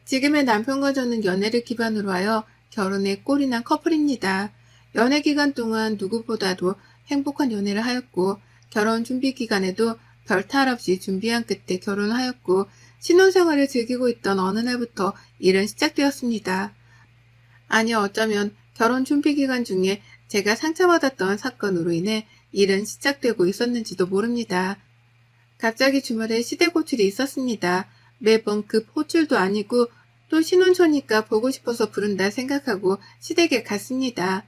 지금의 남편과 저는 연애를 기반으로 하여 결혼에 꼴이 난 커플입니다. 연애 기간 동안 누구보다도 행복한 연애를 하였고 결혼 준비 기간에도 별 탈 없이 준비한 끝에 결혼을 하였고 신혼생활을 즐기고 있던 어느 날부터 일은 시작되었습니다. 아니 어쩌면 결혼 준비 기간 중에 제가 상처받았던 사건으로 인해 일은 시작되고 있었는지도 모릅니다. 갑자기 주말에 시댁 호출이 있었습니다. 매번 급 호출도 아니고 또 신혼초니까 보고 싶어서 부른다 생각하고 시댁에 갔습니다.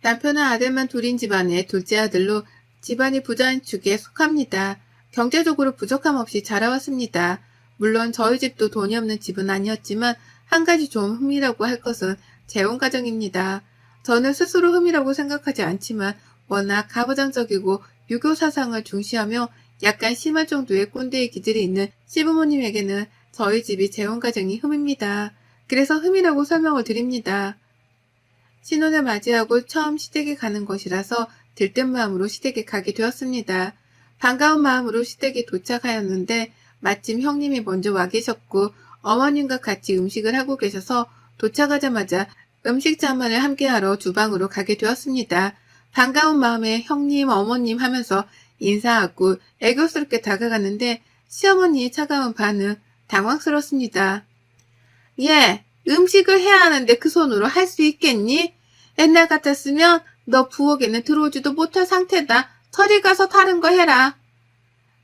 남편은 아들만 둘인 집안의 둘째 아들로 집안이 부자인 축에 속합니다. 경제적으로 부족함 없이 자라왔습니다. 물론 저희 집도 돈이 없는 집은 아니었지만 한 가지 좀 흠이라고 할 것은 재혼 가정입니다. 저는 스스로 흠이라고 생각하지 않지만 워낙 가부장적이고 유교 사상을 중시하며 약간 심할 정도의 꼰대의 기질이 있는 시부모님에게는 저희 집이 재혼 가정이 흠입니다. 그래서 흠이라고 설명을 드립니다. 신혼을 맞이하고 처음 시댁에 가는 것이라서 들뜬 마음으로 시댁에 가게 되었습니다. 반가운 마음으로 시댁에 도착하였는데 마침 형님이 먼저 와 계셨고 어머님과 같이 음식을 하고 계셔서 도착하자마자 음식 자만을 함께하러 주방으로 가게 되었습니다. 반가운 마음에 형님, 어머님 하면서 인사하고 애교스럽게 다가갔는데 시어머니의 차가운 반응 당황스럽습니다. 예, 음식을 해야 하는데 그 손으로 할 수 있겠니? 옛날 같았으면 너 부엌에는 들어오지도 못할 상태다. 저리 가서 다른 거 해라.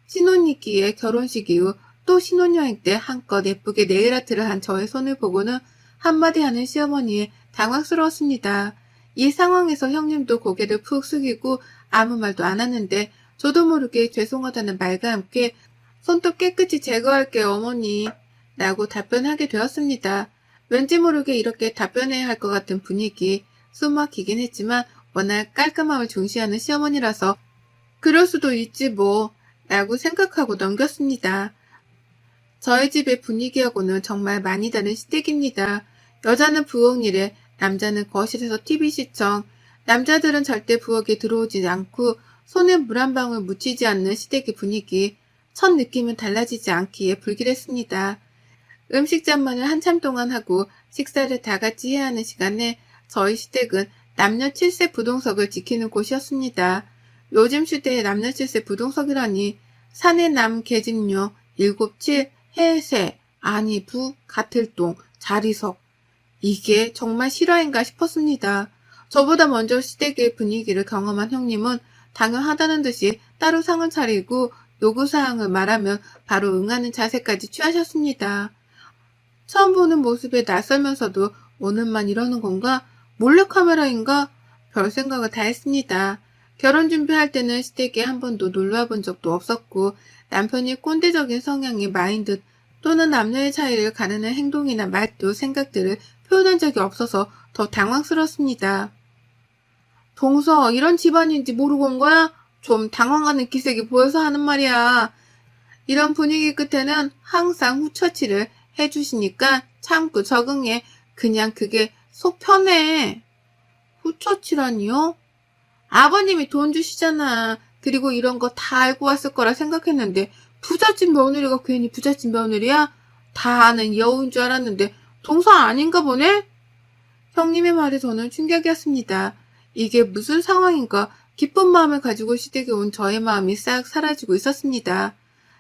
신혼이기에 결혼식 이후 또 신혼여행 때 한껏 예쁘게 네일아트를 한 저의 손을 보고는 한마디 하는 시어머니에 당황스러웠습니다. 이 상황에서 형님도 고개를 푹 숙이고 아무 말도 안 하는데 저도 모르게 죄송하다는 말과 함께 손톱 깨끗이 제거할게요 어머니 라고 답변하게 되었습니다. 왠지 모르게 이렇게 답변해야 할 것 같은 분위기 숨 막히긴 했지만 워낙 깔끔함을 중시하는 시어머니라서 그럴 수도 있지 뭐 라고 생각하고 넘겼습니다. 저희 집의 분위기하고는 정말 많이 다른 시댁입니다. 여자는 부엌 일에 남자는 거실에서 TV 시청, 남자들은 절대 부엌에 들어오지 않고 손에 물 한 방울 묻히지 않는 시댁의 분위기, 첫 느낌은 달라지지 않기에 불길했습니다. 음식 잔만을 한참 동안 하고 식사를 다 같이 해야 하는 시간에 저희 시댁은 남녀 7세 부동석을 지키는 곳이었습니다. 요즘 시대에 남녀 7세 부동석이라니 사내 남 계집녀 7, 7, 해세, 아니 부, 가틀동, 자리석 이게 정말 실화인가 싶었습니다. 저보다 먼저 시댁의 분위기를 경험한 형님은 당연하다는 듯이 따로 상을 차리고 요구사항을 말하면 바로 응하는 자세까지 취하셨습니다. 처음 보는 모습에 낯설면서도 오늘만 이러는 건가? 몰래카메라인가? 별 생각을 다 했습니다. 결혼 준비할 때는 시댁에 한 번도 놀러와 본 적도 없었고 남편이 꼰대적인 성향의 마인드 또는 남녀의 차이를 가르는 행동이나 말도 생각들을 표현한 적이 없어서 더 당황스럽습니다. 동서 이런 집안인지 모르고 온 거야? 좀 당황하는 기색이 보여서 하는 말이야. 이런 분위기 끝에는 항상 후처치를 해주시니까 참고 적응해. 그냥 그게 속 편해. 후처치라니요? 아버님이 돈 주시잖아. 그리고 이런 거 다 알고 왔을 거라 생각했는데 부잣집 며느리가 괜히 부잣집 며느리야? 다 아는 여우인 줄 알았는데 동서 아닌가 보네? 형님의 말에 저는 충격이었습니다. 이게 무슨 상황인가 기쁜 마음을 가지고 시댁에 온 저의 마음이 싹 사라지고 있었습니다.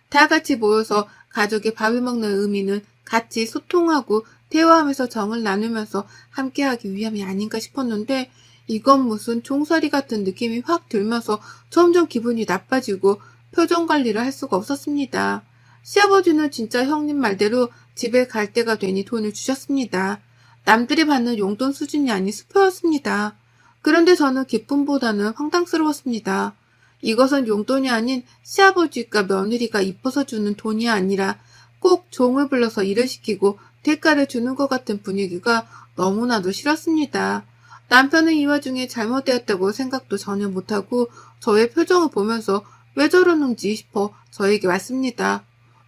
다 같이 모여서 가족의 밥을 먹는 의미는 같이 소통하고 대화하면서 정을 나누면서 함께하기 위함이 아닌가 싶었는데 이건 무슨 종살이 같은 느낌이 확 들면서 점점 기분이 나빠지고 표정 관리를 할 수가 없었습니다. 시아버지는 진짜 형님 말대로 집에 갈 때가 되니 돈을 주셨습니다. 남들이 받는 용돈 수준이 아닌 수표였습니다. 그런데 저는 기쁨보다는 황당스러웠습니다. 이것은 용돈이 아닌 시아버지가 며느리가 이뻐서 주는 돈이 아니라 꼭 종을 불러서 일을 시키고 대가를 주는 것 같은 분위기가 너무나도 싫었습니다. 남편은 이 와중에 잘못되었다고 생각도 전혀 못하고 저의 표정을 보면서 왜 저러는지 싶어 저에게 왔습니다.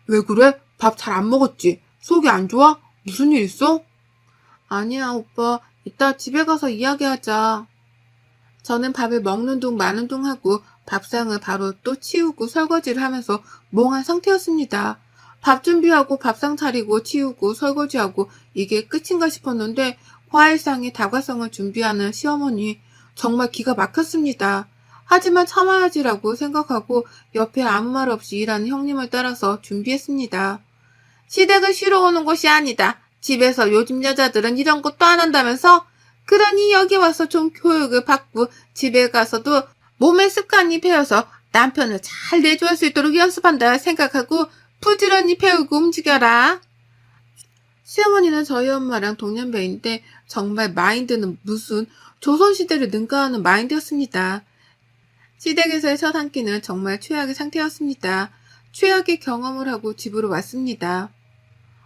왜 그래? 밥 잘 안 먹었지? 속이 안 좋아? 무슨 일 있어? 아니야, 오빠. 이따 집에 가서 이야기하자. 저는 밥을 먹는 둥 마는 둥 하고 밥상을 바로 또 치우고 설거지를 하면서 멍한 상태였습니다. 밥 준비하고 밥상 차리고 치우고 설거지하고 이게 끝인가 싶었는데 과일상에 다과성을 준비하는 시어머니 정말 기가 막혔습니다. 하지만 참아야지라고 생각하고 옆에 아무 말 없이 일하는 형님을 따라서 준비했습니다. 시댁은 쉬러 오는 곳이 아니다. 집에서 요즘 여자들은 이런 것도 안 한다면서? 그러니 여기 와서 좀 교육을 받고 집에 가서도 몸의 습관이 배어서 남편을 잘 내조할 수 있도록 연습한다 생각하고 부지런히 배우고 움직여라. 시어머니는 저희 엄마랑 동년배인데 정말 마인드는 무슨 조선시대를 능가하는 마인드였습니다. 시댁에서의 첫 한 끼는 정말 최악의 상태였습니다. 최악의 경험을 하고 집으로 왔습니다.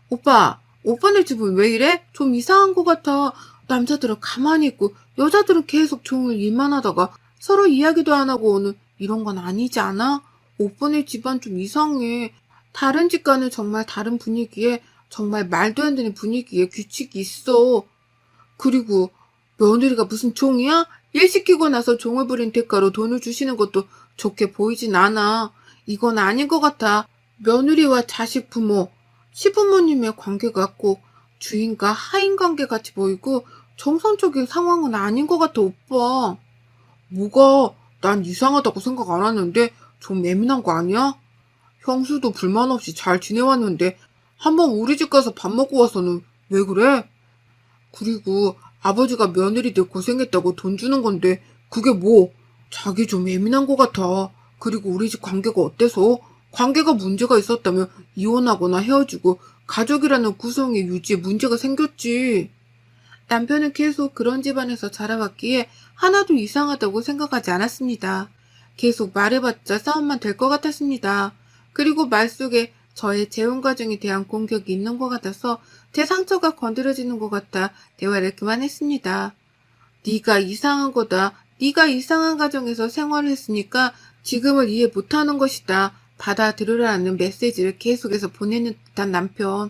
오빠, 오빠네 집은 왜 이래? 좀 이상한 것 같아. 남자들은 가만히 있고 여자들은 계속 종일 일만 하다가 서로 이야기도 안 하고 오는 이런 건 아니지 않아? 오빠네 집안 좀 이상해. 다른 집과는 정말 다른 분위기에 정말 말도 안 되는 분위기에 규칙이 있어. 그리고 며느리가 무슨 종이야? 일 시키고 나서 종을 부린 대가로 돈을 주시는 것도 좋게 보이진 않아. 이건 아닌 것 같아. 며느리와 자식 부모, 시부모님의 관계가 꼭 주인과 하인 관계 같이 보이고 정상적인 상황은 아닌 것 같아, 오빠. 뭐가? 난 이상하다고 생각 안 하는데 좀 예민한 거 아니야? 형수도 불만 없이 잘 지내왔는데 한번 우리 집 가서 밥 먹고 와서는 왜 그래? 그리고 아버지가 며느리들 고생했다고 돈 주는 건데 그게 뭐? 자기 좀 예민한 것 같아. 그리고 우리 집 관계가 어때서? 관계가 문제가 있었다면 이혼하거나 헤어지고 가족이라는 구성의 유지에 문제가 생겼지. 남편은 계속 그런 집안에서 자라왔기에 하나도 이상하다고 생각하지 않았습니다. 계속 말해봤자 싸움만 될 것 같았습니다. 그리고 말 속에 저의 재혼 과정에 대한 공격이 있는 것 같아서 제 상처가 건드려지는 것 같아 대화를 그만했습니다. 네가 이상한 거다. 네가 이상한 가정에서 생활을 했으니까 지금을 이해 못하는 것이다. 받아들으라는 메시지를 계속해서 보내는 듯한 남편.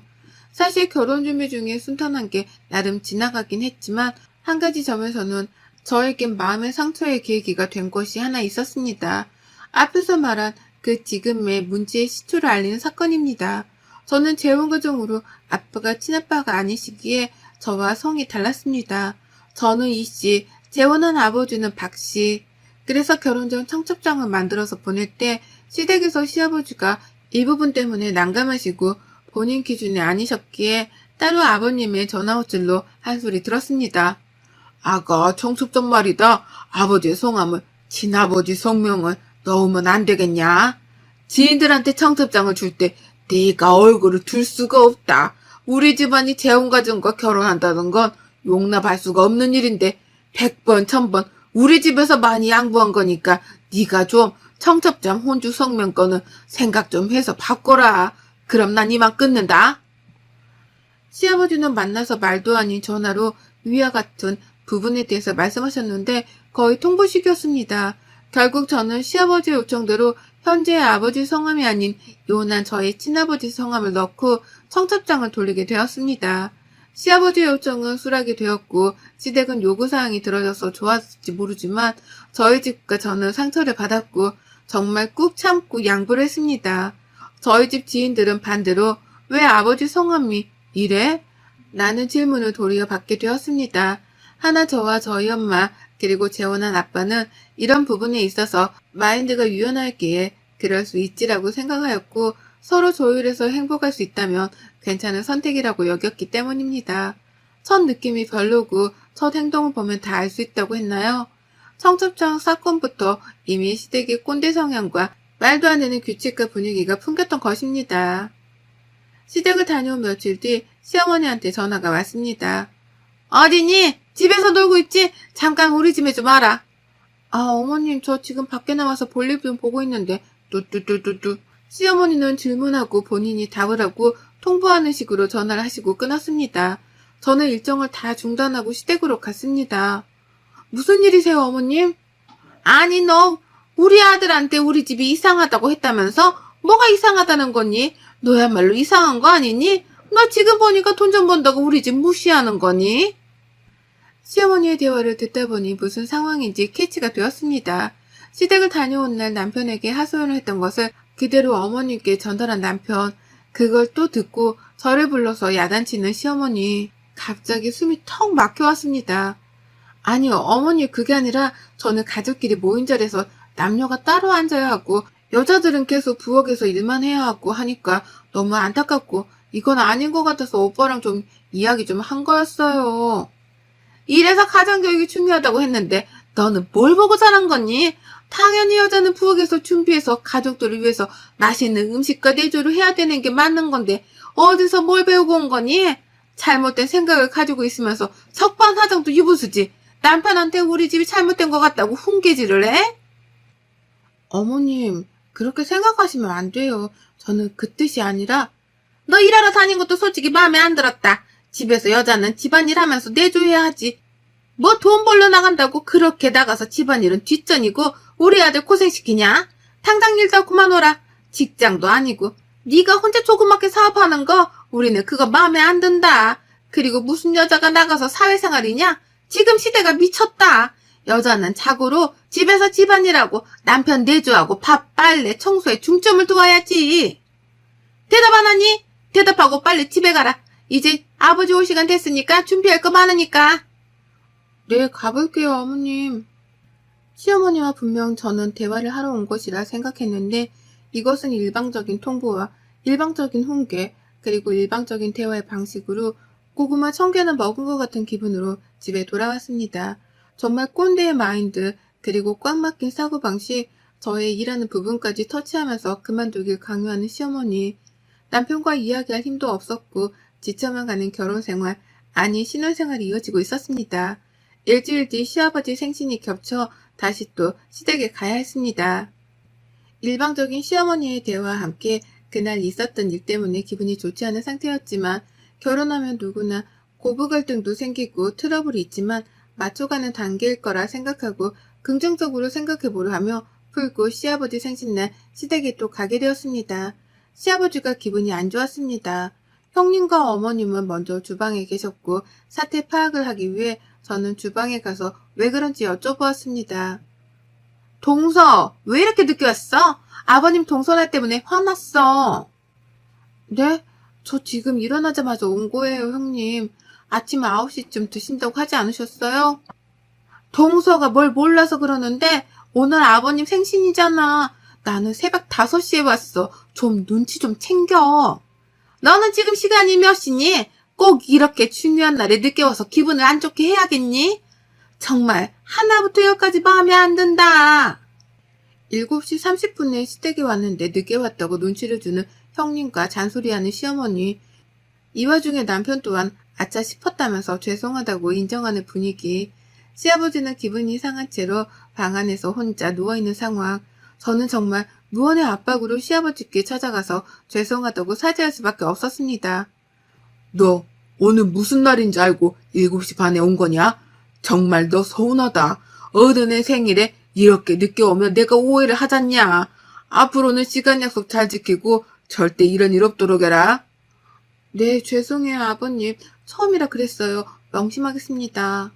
사실 결혼 준비 중에 순탄한 게 나름 지나가긴 했지만 한 가지 점에서는 저에겐 마음의 상처의 계기가 된 것이 하나 있었습니다. 앞에서 말한 그 지금의 문제의 시초를 알리는 사건입니다. 저는 재혼 과정으로 아빠가 친아빠가 아니시기에 저와 성이 달랐습니다. 저는 이씨, 재혼한 아버지는 박씨. 그래서 결혼 전 청첩장을 만들어서 보낼 때 시댁에서 시아버지가 이 부분 때문에 난감하시고 본인 기준이 아니셨기에 따로 아버님의 전화호출로 한 소리 들었습니다. 아가 청첩장 말이다. 아버지의 성함을 친아버지 성명을 넣으면 안 되겠냐? 지인들한테 청첩장을 줄 때 네가 얼굴을 둘 수가 없다. 우리 집안이 재혼과정과 결혼한다는 건 용납할 수가 없는 일인데 100번 1000번 우리 집에서 많이 양보한 거니까 네가 좀 청첩장 혼주 성명 거는 생각 좀 해서 바꿔라. 그럼 난 이만 끊는다. 시아버지는 만나서 말도 아닌 전화로 위와 같은 부분에 대해서 말씀하셨는데 거의 통보식이었습니다. 결국 저는 시아버지의 요청대로 현재의 아버지 성함이 아닌 이혼한 저희 친아버지 성함을 넣고 청첩장을 돌리게 되었습니다. 시아버지의 요청은 수락이 되었고 시댁은 요구사항이 들어져서 좋았을지 모르지만 저희 집과 저는 상처를 받았고 정말 꾹 참고 양보를 했습니다. 저희 집 지인들은 반대로 왜 아버지 성함이 이래? 라는 질문을 도리어 받게 되었습니다. 하나 저와 저희 엄마 그리고 재혼한 아빠는 이런 부분에 있어서 마인드가 유연하기에 그럴 수 있지라고 생각하였고 서로 조율해서 행복할 수 있다면 괜찮은 선택이라고 여겼기 때문입니다. 첫 느낌이 별로고 첫 행동을 보면 다 알 수 있다고 했나요? 청첩장 사건부터 이미 시댁의 꼰대 성향과 말도 안 되는 규칙과 분위기가 풍겼던 것입니다. 시댁을 다녀온 며칠 뒤 시어머니한테 전화가 왔습니다. 어디니? 집에서 놀고 있지? 잠깐 우리 집에 좀 와라. 아, 어머님 저 지금 밖에 나와서 볼일 좀 보고 있는데 뚜뚜뚜뚜뚜. 시어머니는 질문하고 본인이 답을 하고 통보하는 식으로 전화를 하시고 끊었습니다. 저는 일정을 다 중단하고 시댁으로 갔습니다. 무슨 일이세요, 어머님? 아니, 너 우리 아들한테 우리 집이 이상하다고 했다면서? 뭐가 이상하다는 거니? 너야말로 이상한 거 아니니? 너 지금 보니까 돈 좀 번다고 우리 집 무시하는 거니? 시어머니의 대화를 듣다 보니 무슨 상황인지 캐치가 되었습니다. 시댁을 다녀온 날 남편에게 하소연을 했던 것을 그대로 어머님께 전달한 남편. 그걸 또 듣고 저를 불러서 야단치는 시어머니. 갑자기 숨이 턱 막혀왔습니다. 아니요, 어머니 그게 아니라 저는 가족끼리 모인 자리에서 남녀가 따로 앉아야 하고 여자들은 계속 부엌에서 일만 해야 하고 하니까 너무 안타깝고 이건 아닌 것 같아서 오빠랑 좀 이야기 좀 한 거였어요. 이래서 가정교육이 중요하다고 했는데 너는 뭘 보고 자란 거니? 당연히 여자는 부엌에서 준비해서 가족들을 위해서 맛있는 음식과 내조를 해야 되는 게 맞는 건데 어디서 뭘 배우고 온 거니? 잘못된 생각을 가지고 있으면서 석반화장도 유부수지. 남편한테 우리 집이 잘못된 것 같다고 훈계질을 해? 어머님, 그렇게 생각하시면 안 돼요. 저는 그 뜻이 아니라 너 일하러 다닌 것도 솔직히 마음에 안 들었다. 집에서 여자는 집안일 하면서 내조해야 하지. 뭐 돈 벌러 나간다고 그렇게 나가서 집안일은 뒷전이고 우리 아들 고생시키냐? 당장 일 다 그만둬라. 직장도 아니고 네가 혼자 조그맣게 사업하는 거 우리는 그거 마음에 안 든다. 그리고 무슨 여자가 나가서 사회생활이냐? 지금 시대가 미쳤다. 여자는 자고로 집에서 집안일하고 남편 내조하고 밥, 빨래, 청소에 중점을 두어야지. 대답 안 하니? 대답하고 빨리 집에 가라. 이제 아버지 올 시간 됐으니까 준비할 거 많으니까. 네, 가볼게요, 어머님. 시어머니와 분명 저는 대화를 하러 온 것이라 생각했는데 이것은 일방적인 통보와 일방적인 훈계 그리고 일방적인 대화의 방식으로 고구마 1000개는 먹은 것 같은 기분으로 집에 돌아왔습니다. 정말 꼰대의 마인드 그리고 꽉 막힌 사고방식 저의 일하는 부분까지 터치하면서 그만두길 강요하는 시어머니. 남편과 이야기할 힘도 없었고 지쳐만 가는 결혼생활 아니 신혼생활이 이어지고 있었습니다. 일주일 뒤 시아버지 생신이 겹쳐 다시 또 시댁에 가야 했습니다. 일방적인 시어머니의 대화와 함께 그날 있었던 일 때문에 기분이 좋지 않은 상태였지만 결혼하면 누구나 고부 갈등도 생기고 트러블이 있지만 맞춰가는 단계일 거라 생각하고 긍정적으로 생각해보려 하며 풀고 시아버지 생신날 시댁에 또 가게 되었습니다. 시아버지가 기분이 안 좋았습니다. 형님과 어머님은 먼저 주방에 계셨고 사태 파악을 하기 위해 저는 주방에 가서 왜 그런지 여쭤보았습니다. 동서, 왜 이렇게 늦게 왔어? 아버님 동서날 때문에 화났어. 네? 저 지금 일어나자마자 온 거예요, 형님. 아침 9시쯤 드신다고 하지 않으셨어요? 동서가 뭘 몰라서 그러는데 오늘 아버님 생신이잖아. 나는 새벽 5시에 왔어. 좀 눈치 좀 챙겨. 너는 지금 시간이 몇 시니? 꼭 이렇게 중요한 날에 늦게 와서 기분을 안 좋게 해야겠니? 정말 하나부터 열까지 마음에 안 든다. 7시 30분에 시댁에 왔는데 늦게 왔다고 눈치를 주는 형님과 잔소리하는 시어머니. 이 와중에 남편 또한 아차 싶었다면서 죄송하다고 인정하는 분위기. 시아버지는 기분이 상한 채로 방 안에서 혼자 누워있는 상황. 저는 정말 무언의 압박으로 시아버지께 찾아가서 죄송하다고 사죄할 수밖에 없었습니다. 너 오늘 무슨 날인지 알고 7시 반에 온 거냐? 정말 너 서운하다. 어른의 생일에 이렇게 늦게 오면 내가 오해를 하잖냐. 앞으로는 시간 약속 잘 지키고 절대 이런 일 없도록 해라. 네, 죄송해요, 아버님. 처음이라 그랬어요. 명심하겠습니다.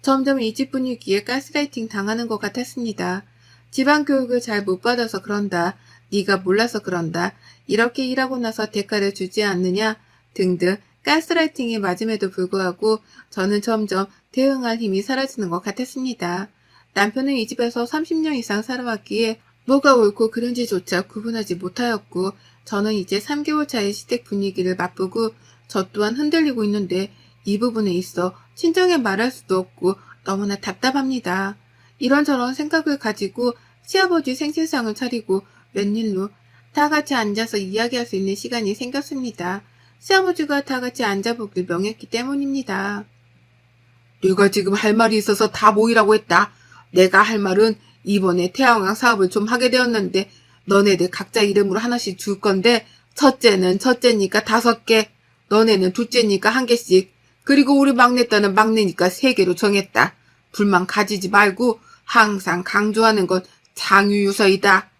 점점 이 집 분위기에 가스라이팅 당하는 것 같았습니다. 집안 교육을 잘 못 받아서 그런다. 네가 몰라서 그런다. 이렇게 일하고 나서 대가를 주지 않느냐 등등 가스라이팅이 맞음에도 불구하고 저는 점점 대응할 힘이 사라지는 것 같았습니다. 남편은 이 집에서 30년 이상 살아왔기에 뭐가 옳고 그른지조차 구분하지 못하였고 저는 이제 3개월 차의 시댁 분위기를 맛보고 저 또한 흔들리고 있는데 이 부분에 있어 친정에 말할 수도 없고 너무나 답답합니다. 이런저런 생각을 가지고 시아버지 생신상을 차리고 웬일로 다 같이 앉아서 이야기할 수 있는 시간이 생겼습니다. 시아버지가 다 같이 앉아보길 명했기 때문입니다. 내가 지금 할 말이 있어서 다 모이라고 했다. 내가 할 말은 이번에 태양광 사업을 좀 하게 되었는데 너네들 각자 이름으로 하나씩 줄 건데 첫째는 첫째니까 5개, 너네는 둘째니까 1개씩, 그리고 우리 막내딸은 막내니까 3개로 정했다. 불만 가지지 말고 항상 강조하는 건 장유유서이다.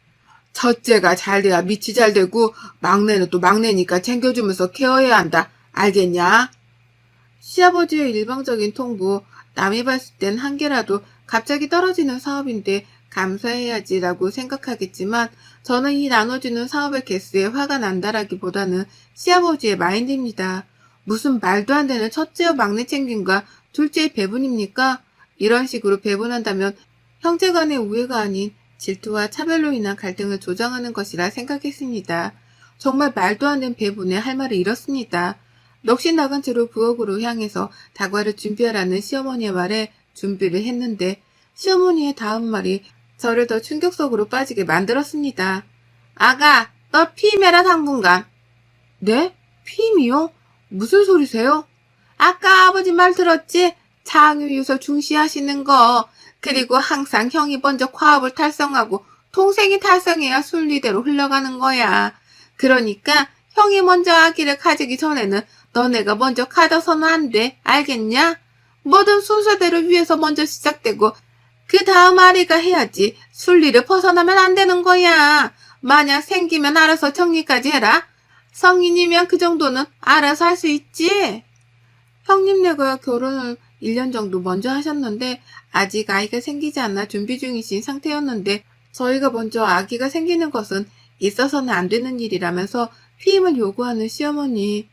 첫째가 잘 돼야 밑이 잘 되고 막내는 또 막내니까 챙겨주면서 케어해야 한다. 알겠냐? 시아버지의 일방적인 통보, 남이 봤을 땐 한 개라도 갑자기 떨어지는 사업인데 감사해야지라고 생각하겠지만 저는 이 나눠주는 사업의 개수에 화가 난다라기보다는 시아버지의 마인드입니다. 무슨 말도 안 되는 첫째와 막내 챙김과 둘째의 배분입니까? 이런 식으로 배분한다면 형제 간의 우애가 아닌 질투와 차별로 인한 갈등을 조장하는 것이라 생각했습니다. 정말 말도 안 되는 배분에 할 말을 잃었습니다. 넋이 나간 채로 부엌으로 향해서 다과를 준비하라는 시어머니의 말에 준비를 했는데 시어머니의 다음 말이 저를 더 충격 속으로 빠지게 만들었습니다. 아가, 너 피임해라 당분간. 네? 피임이요? 무슨 소리세요? 아까 아버지 말 들었지? 창의유서 중시하시는 거. 그리고 항상 형이 먼저 과업을 달성하고 동생이 달성해야 순리대로 흘러가는 거야. 그러니까 형이 먼저 아기를 가지기 전에는 너네가 먼저 가져서는 안 돼. 알겠냐? 뭐든 순서대로 위에서 먼저 시작되고 그 다음 아리가 해야지. 순리를 벗어나면 안 되는 거야. 만약 생기면 알아서 정리까지 해라. 성인이면 그 정도는 알아서 할 수 있지. 형님네가 결혼을 1년 정도 먼저 하셨는데 아직 아이가 생기지 않아 준비 중이신 상태였는데 저희가 먼저 아기가 생기는 것은 있어서는 안 되는 일이라면서 피임을 요구하는 시어머니.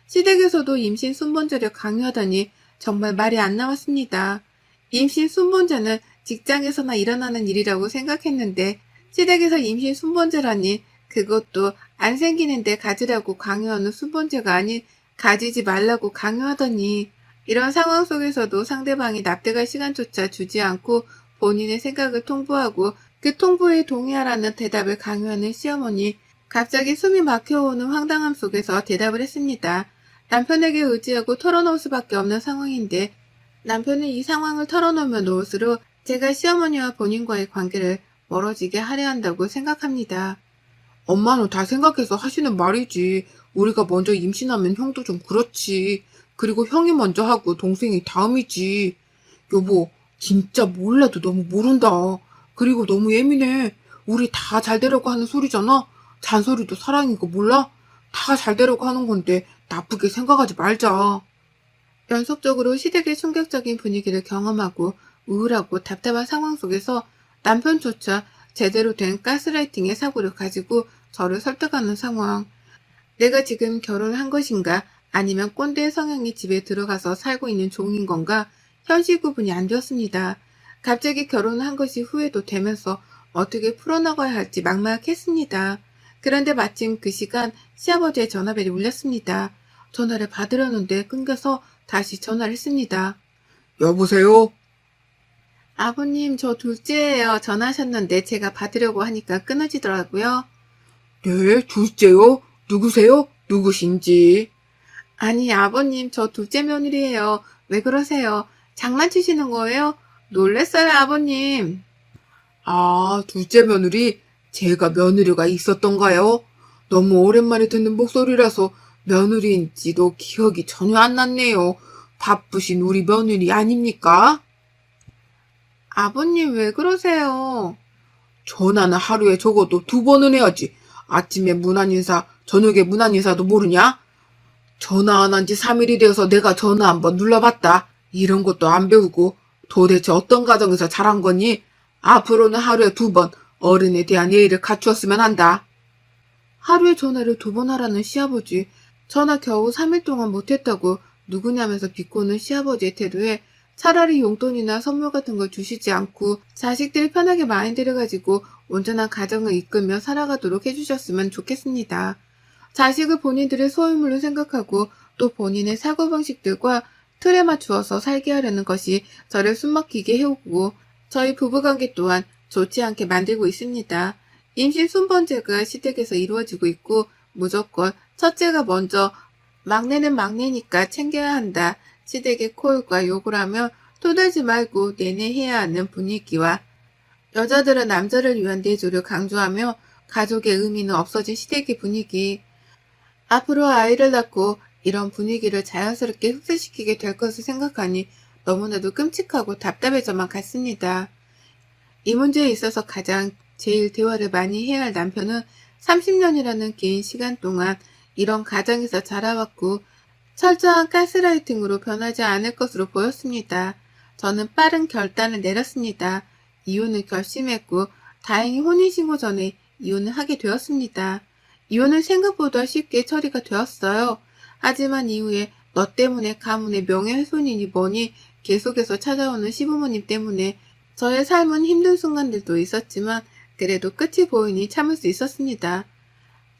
시댁에서도 임신 순번제를 강요하다니 정말 말이 안 나왔습니다. 임신 순번제는 직장에서나 일어나는 일이라고 생각했는데 시댁에서 임신 순번제라니 그것도 안 생기는데 가지라고 강요하는 순번제가 아닌 가지지 말라고 강요하더니 이런 상황 속에서도 상대방이 납득할 시간조차 주지 않고 본인의 생각을 통보하고 그 통보에 동의하라는 대답을 강요하는 시어머니. 갑자기 숨이 막혀오는 황당함 속에서 대답을 했습니다. 남편에게 의지하고 털어놓을 수밖에 없는 상황인데 남편이 이 상황을 털어놓으면 놓을수록 제가 시어머니와 본인과의 관계를 멀어지게 하려 한다고 생각합니다. 엄마는 다 생각해서 하시는 말이지. 우리가 먼저 임신하면 형도 좀 그렇지. 그리고 형이 먼저 하고 동생이 다음이지. 여보, 진짜 몰라도 너무 모른다. 그리고 너무 예민해. 우리 다 잘 되려고 하는 소리잖아. 잔소리도 사랑인 거 몰라? 다 잘 되려고 하는 건데 나쁘게 생각하지 말자. 연속적으로 시댁의 충격적인 분위기를 경험하고 우울하고 답답한 상황 속에서 남편조차 제대로 된 가스라이팅의 사고를 가지고 저를 설득하는 상황. 내가 지금 결혼을 한 것인가 아니면 꼰대의 성향이 집에 들어가서 살고 있는 종인 건가 현실 구분이 안 되었습니다. 갑자기 결혼을 한 것이 후회도 되면서 어떻게 풀어나가야 할지 막막했습니다. 그런데 마침 그 시간 시아버지의 전화벨이 울렸습니다. 전화를 받으려는데 끊겨서 다시 전화를 했습니다. 여보세요? 아버님, 저 둘째예요. 전화하셨는데 제가 받으려고 하니까 끊어지더라고요. 네, 둘째요? 누구세요? 누구신지. 아니, 아버님, 저 둘째 며느리예요. 왜 그러세요? 장난치시는 거예요? 놀랬어요, 아버님. 아, 둘째 며느리? 제가 며느리가 있었던가요? 너무 오랜만에 듣는 목소리라서 며느리인지도 기억이 전혀 안 났네요. 바쁘신 우리 며느리 아닙니까? 아버님 왜 그러세요? 전화는 하루에 적어도 2번은 해야지. 아침에 문안인사, 저녁에 문안인사도 모르냐? 전화 안 한 지 3일이 되어서 내가 전화 한번 눌러봤다. 이런 것도 안 배우고 도대체 어떤 가정에서 자란 거니? 앞으로는 하루에 2번 어른에 대한 예의를 갖추었으면 한다. 하루에 전화를 2번 하라는 시아버지. 전화 겨우 3일 동안 못했다고 누구냐면서 비꼬는 시아버지의 태도에 차라리 용돈이나 선물 같은 걸 주시지 않고 자식들이 편하게 마인드를 가지고 온전한 가정을 이끌며 살아가도록 해주셨으면 좋겠습니다. 자식을 본인들의 소유물로 생각하고 또 본인의 사고방식들과 틀에 맞추어서 살게 하려는 것이 저를 숨막히게 해오고 저희 부부관계 또한 좋지 않게 만들고 있습니다. 임신 순번제가 시댁에서 이루어지고 있고 무조건 첫째가 먼저 막내는 막내니까 챙겨야 한다. 시댁의 콜과 욕을 하며 토들지 말고 내내 해야 하는 분위기와 여자들은 남자를 위한 내조를 강조하며 가족의 의미는 없어진 시댁의 분위기. 앞으로 아이를 낳고 이런 분위기를 자연스럽게 흡수시키게 될 것을 생각하니 너무나도 끔찍하고 답답해져만 갔습니다. 이 문제에 있어서 가장 제일 대화를 많이 해야 할 남편은 30년이라는 긴 시간 동안 이런 가정에서 자라왔고 철저한 가스라이팅으로 변하지 않을 것으로 보였습니다. 저는 빠른 결단을 내렸습니다. 이혼을 결심했고 다행히 혼인신고 전에 이혼을 하게 되었습니다. 이혼은 생각보다 쉽게 처리가 되었어요. 하지만 이후에 너 때문에 가문의 명예훼손이니 뭐니 계속해서 찾아오는 시부모님 때문에 저의 삶은 힘든 순간들도 있었지만 그래도 끝이 보이니 참을 수 있었습니다.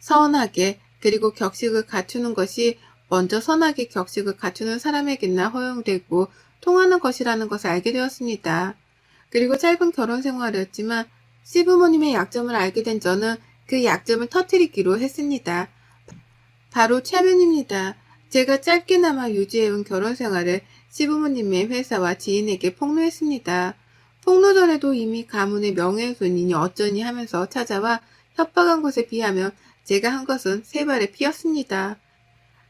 선하게 그리고 격식을 갖추는 것이 먼저 선하게 격식을 갖추는 사람에게나 허용되고 통하는 것이라는 것을 알게 되었습니다. 그리고 짧은 결혼 생활이었지만 시부모님의 약점을 알게 된 저는 그 약점을 터뜨리기로 했습니다. 바로 체면입니다. 제가 짧게나마 유지해온 결혼 생활을 시부모님의 회사와 지인에게 폭로했습니다. 폭로 전에도 이미 가문의 명예훼손이니 어쩌니 하면서 찾아와 협박한 것에 비하면 제가 한 것은 세 발의 피였습니다.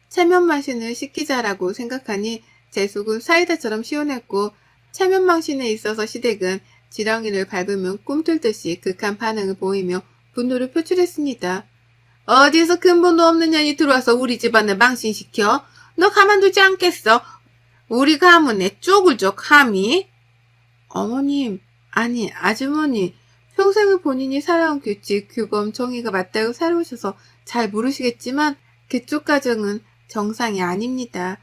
체면망신을 시키자라고 생각하니 제 속은 사이다처럼 시원했고 체면망신에 있어서 시댁은 지렁이를 밟으면 꿈틀듯이 극한 반응을 보이며 분노를 표출했습니다. 어디서 근본도 없는 년이 들어와서 우리 집안을 망신시켜? 너 가만두지 않겠어? 우리 가문에 쪽을 줘 감히? 어머님, 아니 아주머니, 평생을 본인이 살아온 규칙, 규범, 정의가 맞다고 살아오셔서 잘 모르시겠지만 그쪽 가정은 정상이 아닙니다.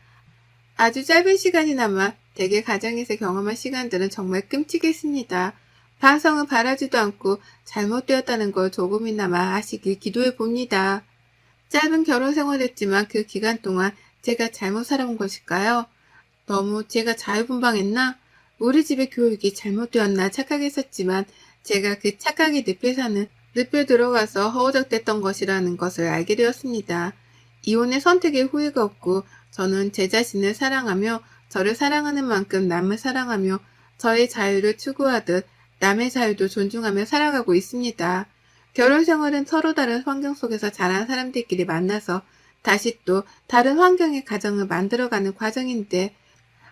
아주 짧은 시간이나마 대개 가정에서 경험한 시간들은 정말 끔찍했습니다. 반성은 바라지도 않고 잘못되었다는 걸 조금이나마 아시길 기도해 봅니다. 짧은 결혼 생활이었지만 그 기간 동안 제가 잘못 살아온 것일까요? 너무 제가 자유분방했나? 우리 집의 교육이 잘못되었나 착각했었지만 제가 그 착각의 늪에 들어가서 허우적댔던 것이라는 것을 알게 되었습니다. 이혼의 선택에 후회가 없고 저는 제 자신을 사랑하며 저를 사랑하는 만큼 남을 사랑하며 저의 자유를 추구하듯 남의 자유도 존중하며 살아가고 있습니다. 결혼 생활은 서로 다른 환경 속에서 자란 사람들끼리 만나서 다시 또 다른 환경의 가정을 만들어가는 과정인데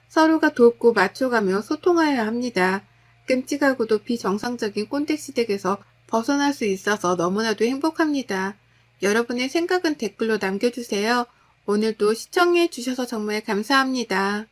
서로가 돕고 맞춰가며 소통하여야 합니다. 끔찍하고도 비정상적인 꼰대시댁에서 벗어날 수 있어서 너무나도 행복합니다. 여러분의 생각은 댓글로 남겨주세요. 오늘도 시청해 주셔서 정말 감사합니다.